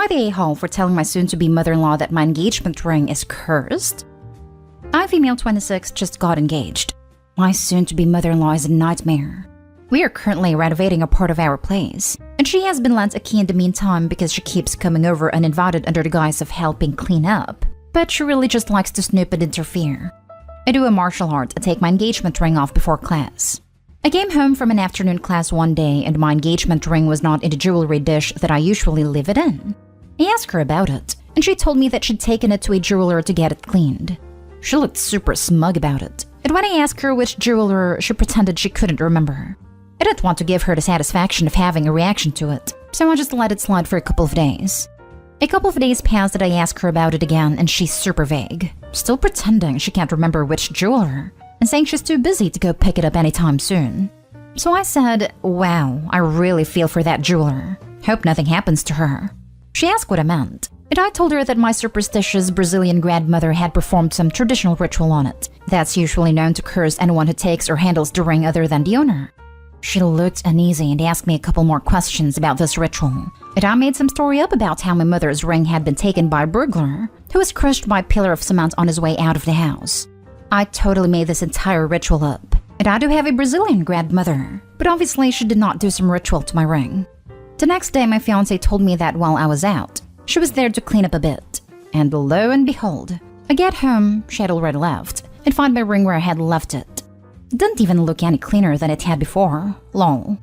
I the a-hole for telling my soon-to-be mother-in-law that my engagement ring is cursed? I, female 26, just got engaged. My soon-to-be mother-in-law is a nightmare. We are currently renovating a part of our place, and she has been lent a key in the meantime because she keeps coming over uninvited under the guise of helping clean up. But she really just likes to snoop and interfere. I do a martial art and take my engagement ring off before class. I came home from an afternoon class one day and my engagement ring was not in the jewelry dish that I usually leave it in. I asked her about it, and she told me that she'd taken it to a jeweler to get it cleaned. She looked super smug about it, and when I asked her which jeweler, she pretended she couldn't remember. I didn't want to give her the satisfaction of having a reaction to it, so I just let it slide for a couple of days. A couple of days passed and I asked her about it again, and she's super vague, still pretending she can't remember which jeweler, and saying she's too busy to go pick it up anytime soon. So I said, wow, I really feel for that jeweler. Hope nothing happens to her. She asked what I meant, and I told her that my superstitious Brazilian grandmother had performed some traditional ritual on it that's usually known to curse anyone who takes or handles the ring other than the owner. She looked uneasy and asked me a couple more questions about this ritual, and I made some story up about how my mother's ring had been taken by a burglar who was crushed by a pillar of cement on his way out of the house. I totally made this entire ritual up, and I do have a Brazilian grandmother, but obviously she did not do some ritual to my ring. The next day my fiancé told me that while I was out, she was there to clean up a bit, and lo and behold, I get home, she had already left, and find my ring where I had left it. It didn't even look any cleaner than it had before, lol.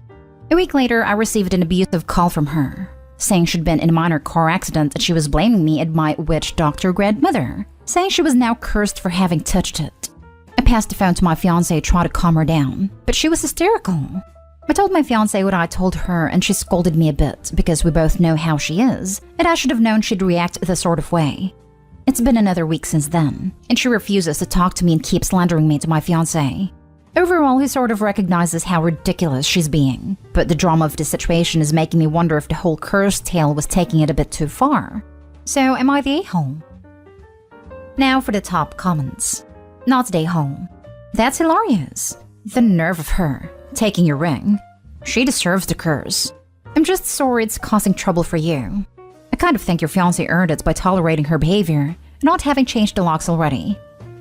A week later I received an abusive call from her, saying she'd been in a minor car accident and she was blaming me and my witch doctor grandmother, saying she was now cursed for having touched it. I passed the phone to my fiancé to try to calm her down, but she was hysterical. I told my fiancé what I told her and she scolded me a bit because we both know how she is, and I should have known she'd react this sort of way. It's been another week since then, and she refuses to talk to me and keeps slandering me to my fiancé. Overall, he sort of recognizes how ridiculous she's being, but the drama of the situation is making me wonder if the whole curse tale was taking it a bit too far. So am I the a-hole? Now for the top comments. Not the a-hole. That's hilarious. The nerve of her, taking your ring. She deserves the curse. I'm just sorry it's causing trouble for you. I kind of think your fiancé earned it by tolerating her behavior and not having changed the locks already.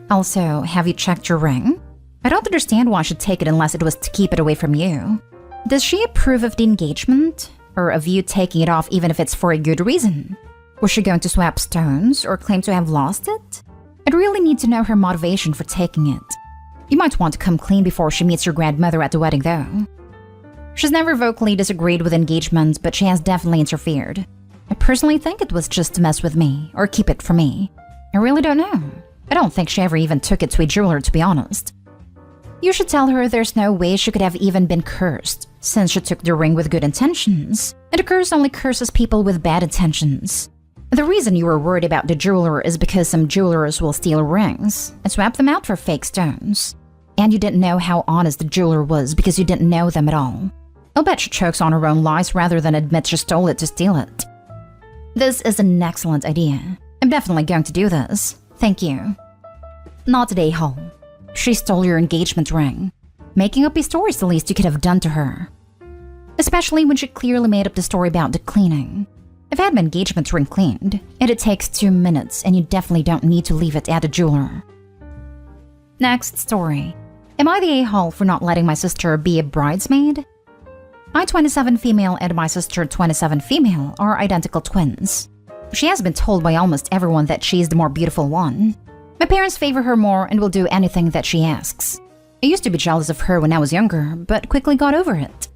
Also, have you checked your ring? I don't understand why she'd take it unless it was to keep it away from you. Does she approve of the engagement? Or of you taking it off even if it's for a good reason? Was she going to swap stones or claim to have lost it? I'd really need to know her motivation for taking it. You might want to come clean before she meets your grandmother at the wedding though. She's never vocally disagreed with engagement, but she has definitely interfered. I personally think it was just to mess with me, or keep it for me. I really don't know. I don't think she ever even took it to a jeweler, to be honest. You should tell her there's no way she could have even been cursed, since she took the ring with good intentions, and a curse only curses people with bad intentions. The reason you were worried about the jeweler is because some jewelers will steal rings and swap them out for fake stones. And you didn't know how honest the jeweler was because you didn't know them at all. I'll bet she chokes on her own lies rather than admit she stole it to steal it. This is an excellent idea. I'm definitely going to do this. Thank you. Not the a-hole. She stole your engagement ring. Making up a story is the least you could have done to her. Especially when she clearly made up the story about the cleaning. I've had my engagement ring cleaned, and it takes 2 minutes, and you definitely don't need to leave it at a jeweler. Next story. Am I the a-hole for not letting my sister be a bridesmaid? I, 27 female, and my sister, 27 female, are identical twins. She has been told by almost everyone that she's the more beautiful one. My parents favor her more and will do anything that she asks. I used to be jealous of her when I was younger, but quickly got over it.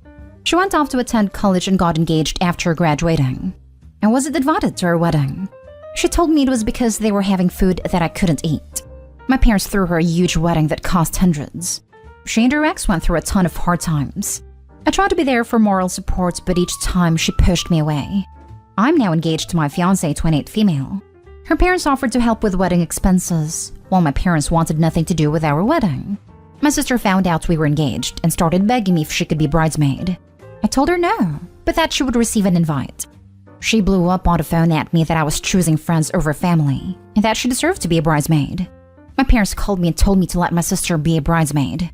She went off to attend college and got engaged after graduating. I wasn't invited to her wedding. She told me it was because they were having food that I couldn't eat. My parents threw her a huge wedding that cost hundreds. She and her ex went through a ton of hard times. I tried to be there for moral support, but each time she pushed me away. I'm now engaged to my fiancé, 28 female. Her parents offered to help with wedding expenses, while my parents wanted nothing to do with our wedding. My sister found out we were engaged and started begging me if she could be bridesmaid. I told her no, but that she would receive an invite. She blew up on the phone at me that I was choosing friends over family, and that she deserved to be a bridesmaid. My parents called me and told me to let my sister be a bridesmaid.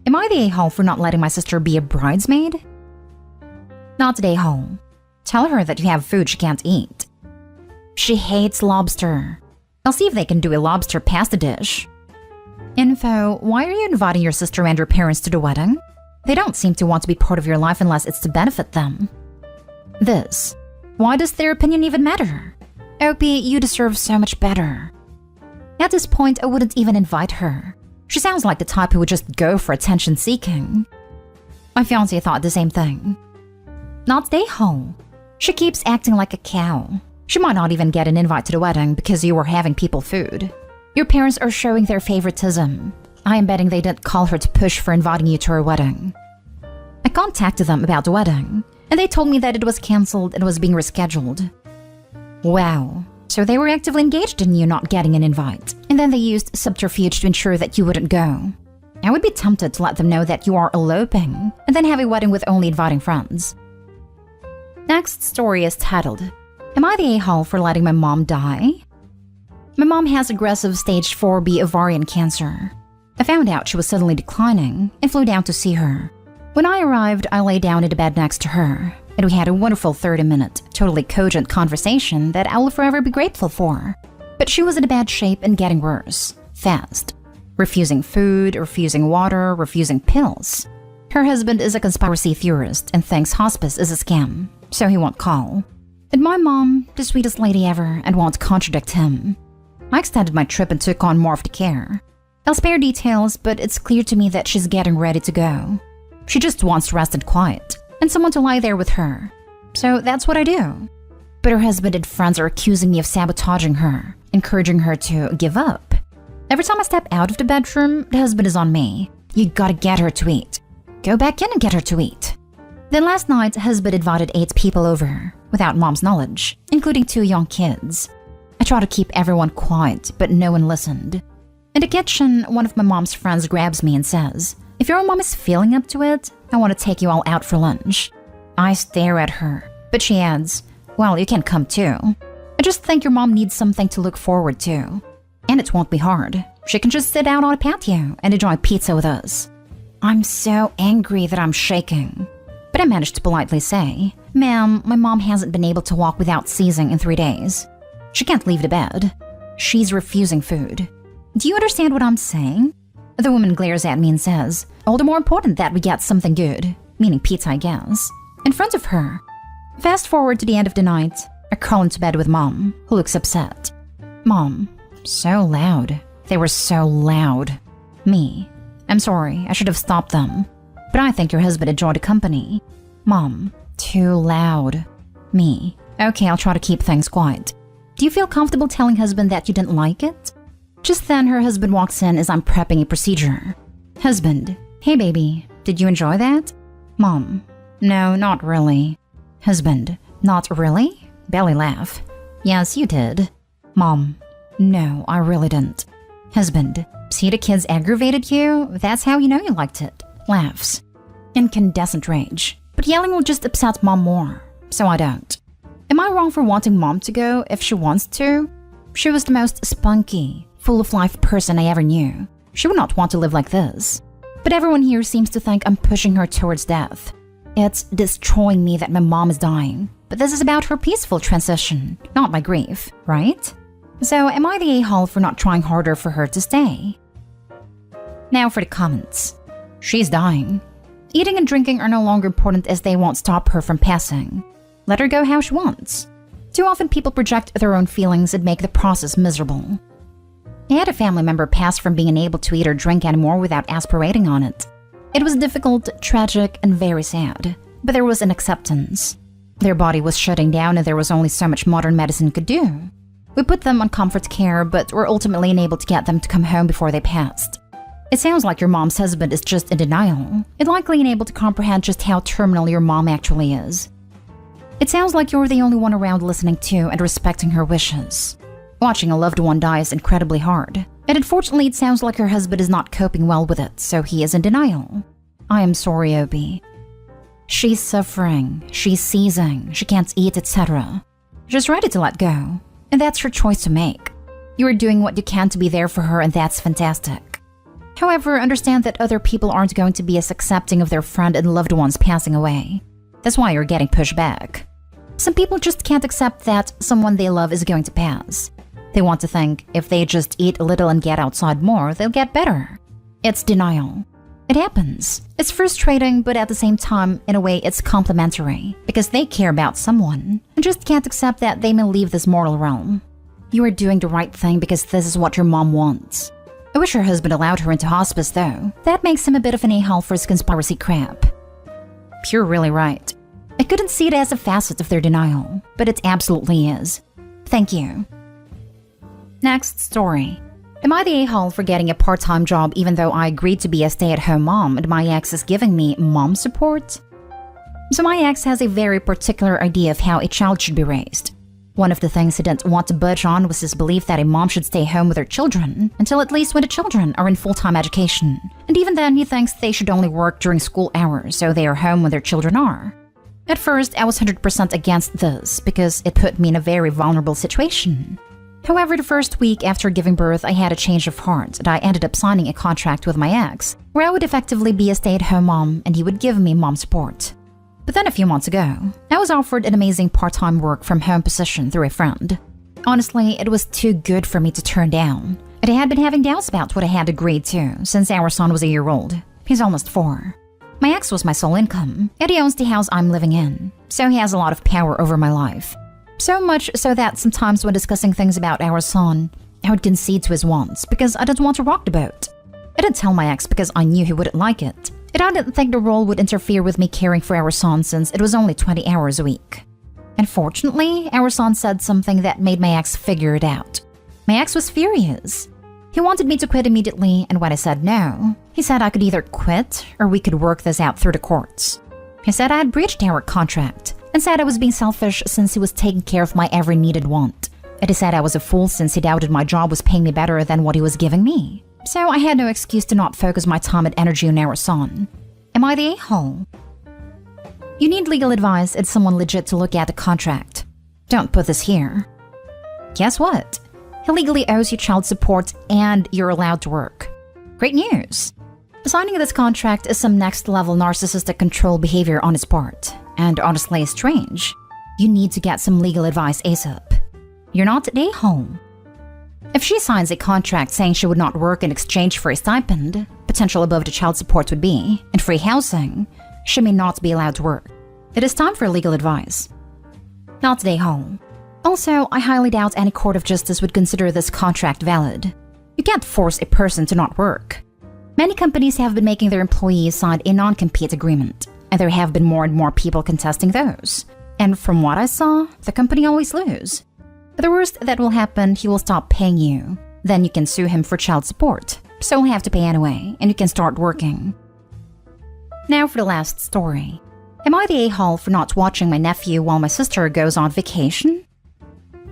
Am I the a-hole for not letting my sister be a bridesmaid? Not the a-hole. Tell her that you have food she can't eat. She hates lobster. I'll see if they can do a lobster pasta dish. Info, why are you inviting your sister and your parents to the wedding? They don't seem to want to be part of your life unless it's to benefit them. This, why does their opinion even matter? Opie, you deserve so much better. At this point, I wouldn't even invite her. She sounds like the type who would just go for attention seeking. My fiancé thought the same thing. Not stay home. She keeps acting like a cow. She might not even get an invite to the wedding because you were having people food. Your parents are showing their favoritism. I am betting they didn't call her to push for inviting you to her wedding. I contacted them about the wedding, and they told me that it was cancelled and was being rescheduled. Wow, so they were actively engaged in you not getting an invite, and then they used subterfuge to ensure that you wouldn't go. I would be tempted to let them know that you are eloping, and then have a wedding with only inviting friends. Next story is titled, Am I the a-hole for letting my mom die? My mom has aggressive stage 4B ovarian cancer. I found out she was suddenly declining and flew down to see her. When I arrived, I lay down in the bed next to her, and we had a wonderful 30-minute, totally cogent conversation that I will forever be grateful for. But she was in a bad shape and getting worse, fast. Refusing food, refusing water, refusing pills. Her husband is a conspiracy theorist and thinks hospice is a scam, so he won't call. And my mom, the sweetest lady ever, and won't contradict him. I extended my trip and took on more of the care. I'll spare details, but it's clear to me that she's getting ready to go. She just wants rest and quiet, and someone to lie there with her. So that's what I do. But her husband and friends are accusing me of sabotaging her, encouraging her to give up. Every time I step out of the bedroom, the husband is on me. You gotta get her to eat. Go back in and get her to eat. Then last night, husband invited 8 people over, without mom's knowledge, including 2 young kids. I tried to keep everyone quiet, but no one listened. In the kitchen, one of my mom's friends grabs me and says, If your mom is feeling up to it, I want to take you all out for lunch. I stare at her, but she adds, Well, you can come too. I just think your mom needs something to look forward to. And it won't be hard. She can just sit out on a patio and enjoy pizza with us. I'm so angry that I'm shaking. But I managed to politely say, Ma'am, my mom hasn't been able to walk without seizing in 3 days. She can't leave the bed. She's refusing food. Do you understand what I'm saying? The woman glares at me and says, All the more important that we get something good, meaning pizza, I guess, in front of her. Fast forward to the end of the night, I crawl into bed with Mom, who looks upset. Mom, so loud. They were so loud. Me, I'm sorry, I should have stopped them. But I think your husband enjoyed the company. Mom, too loud. Me, okay, I'll try to keep things quiet. Do you feel comfortable telling husband that you didn't like it? Just then, her husband walks in as I'm prepping a procedure. Husband, hey baby, did you enjoy that? Mom, no, not really. Husband, not really? Belly laugh. Yes, you did. Mom, no, I really didn't. Husband, see the kids aggravated you? That's how you know you liked it. Laughs. Incandescent rage. But yelling will just upset Mom more, so I don't. Am I wrong for wanting Mom to go if she wants to? She was the most spunky, full-of-life person I ever knew. She would not want to live like this. But everyone here seems to think I'm pushing her towards death. It's destroying me that my mom is dying. But this is about her peaceful transition, not my grief, right? So am I the a-hole for not trying harder for her to stay? Now for the comments. She's dying. Eating and drinking are no longer important as they won't stop her from passing. Let her go how she wants. Too often people project their own feelings and make the process miserable. I had a family member pass from being unable to eat or drink anymore without aspirating on it. It was difficult, tragic, and very sad, but there was an acceptance. Their body was shutting down and there was only so much modern medicine could do. We put them on comfort care, but were ultimately unable to get them to come home before they passed. It sounds like your mom's husband is just in denial, and likely unable to comprehend just how terminal your mom actually is. It sounds like you're the only one around listening to and respecting her wishes. Watching a loved one die is incredibly hard, and unfortunately it sounds like her husband is not coping well with it, so he is in denial. I am sorry, Obi. She's suffering, she's seizing, she can't eat, etc. She's ready to let go, and that's her choice to make. You are doing what you can to be there for her, and that's fantastic. However, understand that other people aren't going to be as accepting of their friend and loved ones passing away. That's why you're getting pushed back. Some people just can't accept that someone they love is going to pass. They want to think if they just eat a little and get outside more, they'll get better. It's denial. It happens. It's frustrating, but at the same time, in a way, it's complimentary because they care about someone and just can't accept that they may leave this mortal realm. You are doing the right thing because this is what your mom wants. I wish her husband allowed her into hospice, though. That makes him a bit of an a-hole for his conspiracy crap. You're really right. I couldn't see it as a facet of their denial, but it absolutely is. Thank you. Next story. Am I the a-hole for getting a part-time job even though I agreed to be a stay-at-home mom and my ex is giving me mom support? So my ex has a very particular idea of how a child should be raised. One of the things he didn't want to budge on was his belief that a mom should stay home with her children until at least when the children are in full-time education. And even then, he thinks they should only work during school hours so they are home when their children are. At first, I was 100% against this because it put me in a very vulnerable situation. However, the first week after giving birth, I had a change of heart and I ended up signing a contract with my ex where I would effectively be a stay-at-home mom and he would give me mom support. But then a few months ago, I was offered an amazing part-time work-from-home position through a friend. Honestly, it was too good for me to turn down, and I had been having doubts about what I had agreed to since our son was a year old. He's almost 4. My ex was my sole income, and he owns the house I'm living in, so he has a lot of power over my life. So much so that sometimes when discussing things about our son, I would concede to his wants because I didn't want to rock the boat. I didn't tell my ex because I knew he wouldn't like it. And I didn't think the role would interfere with me caring for our son since it was only 20 hours a week. Unfortunately, our son said something that made my ex figure it out. My ex was furious. He wanted me to quit immediately, and when I said no, he said I could either quit or we could work this out through the courts. He said I had breached our contract and said I was being selfish since he was taking care of my every needed want. And he said I was a fool since he doubted my job was paying me better than what he was giving me. So I had no excuse to not focus my time and energy on our son. Am I the a-hole? You need legal advice and someone legit to look at the contract. Don't put this here. Guess what? He legally owes you child support and you're allowed to work. Great news! Signing this contract is some next-level narcissistic control behavior on his part. And honestly, strange. You need to get some legal advice ASAP. You're not the a-hole. If she signs a contract saying she would not work in exchange for a stipend, potential above the child support would be, and free housing, she may not be allowed to work. It is time for legal advice. Not the a-hole. Also, I highly doubt any court of justice would consider this contract valid. You can't force a person to not work. Many companies have been making their employees sign a non-compete agreement, and there have been more and more people contesting those. And from what I saw, the company always lose. The worst that will happen, he will stop paying you. Then you can sue him for child support. So he'll have to pay anyway, and you can start working. Now for the last story. Am I the a-hole for not watching my nephew while my sister goes on vacation?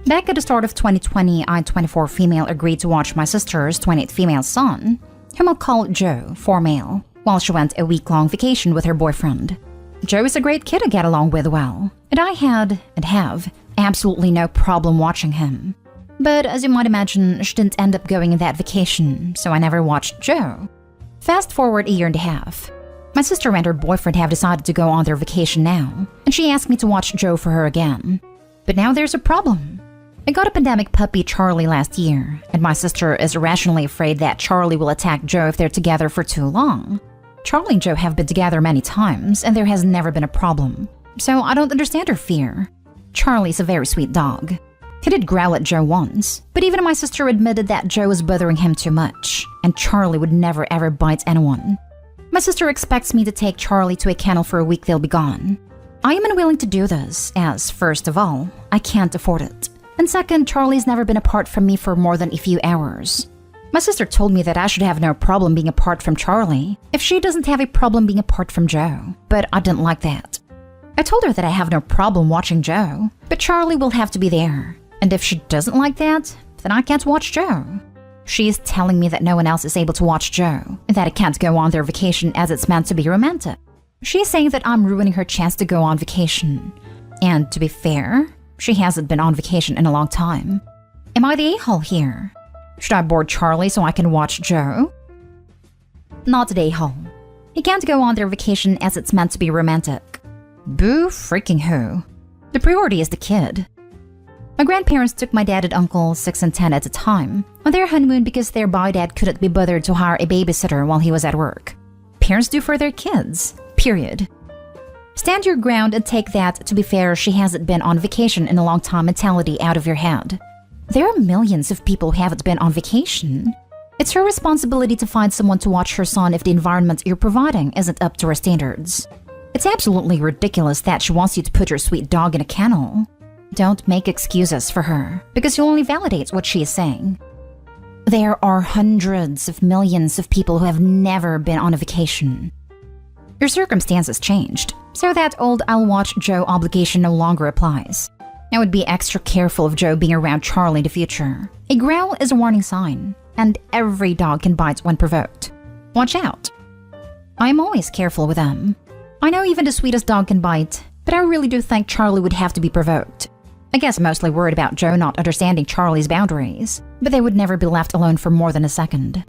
Back at the start of 2020, I, 24 female, agreed to watch my sister's 28 female son, whom I'll call Joe, 4 male, while she went a week-long vacation with her boyfriend. Joe is a great kid to get along with well, and I had, and have, absolutely no problem watching him. But as you might imagine, she didn't end up going on that vacation, so I never watched Joe. Fast forward a year and a half. My sister and her boyfriend have decided to go on their vacation now, and she asked me to watch Joe for her again. But now there's a problem. I got a pandemic puppy Charlie last year, and my sister is irrationally afraid that Charlie will attack Joe if they're together for too long. Charlie and Joe have been together many times, and there has never been a problem. So I don't understand her fear. Charlie's a very sweet dog. He did growl at Joe once, but even my sister admitted that Joe was bothering him too much, and Charlie would never ever bite anyone. My sister expects me to take Charlie to a kennel for a week they'll be gone. I am unwilling to do this, as, first of all, I can't afford it. And second, Charlie's never been apart from me for more than a few hours. My sister told me that I should have no problem being apart from Charlie if she doesn't have a problem being apart from Joe, but I didn't like that. I told her that I have no problem watching Joe, but Charlie will have to be there. And if she doesn't like that, then I can't watch Joe. She is telling me that no one else is able to watch Joe, and that it can't go on their vacation as it's meant to be romantic. She is saying that I'm ruining her chance to go on vacation. And to be fair, she hasn't been on vacation in a long time. Am I the a-hole here? Should I board Charlie so I can watch Joe? Not the a-hole. He can't go on their vacation as it's meant to be romantic. Boo freaking who. The priority is the kid. My grandparents took my dad and uncle, 6 and 10 at the time, on their honeymoon because their boy dad couldn't be bothered to hire a babysitter while he was at work. Parents do for their kids, period. Stand your ground and take that, to be fair, she hasn't been on vacation in a long time mentality out of your head. There are millions of people who haven't been on vacation. It's her responsibility to find someone to watch her son if the environment you're providing isn't up to her standards. It's absolutely ridiculous that she wants you to put your sweet dog in a kennel. Don't make excuses for her, because you'll only validate what she is saying. There are hundreds of millions of people who have never been on a vacation. Your circumstances changed, so that old I'll watch Joe obligation no longer applies. I would be extra careful of Joe being around Charlie in the future. A growl is a warning sign, and every dog can bite when provoked. Watch out. I'm always careful with them. I know even the sweetest dog can bite, but I really do think Charlie would have to be provoked. I guess mostly worried about Joe not understanding Charlie's boundaries, but they would never be left alone for more than a second.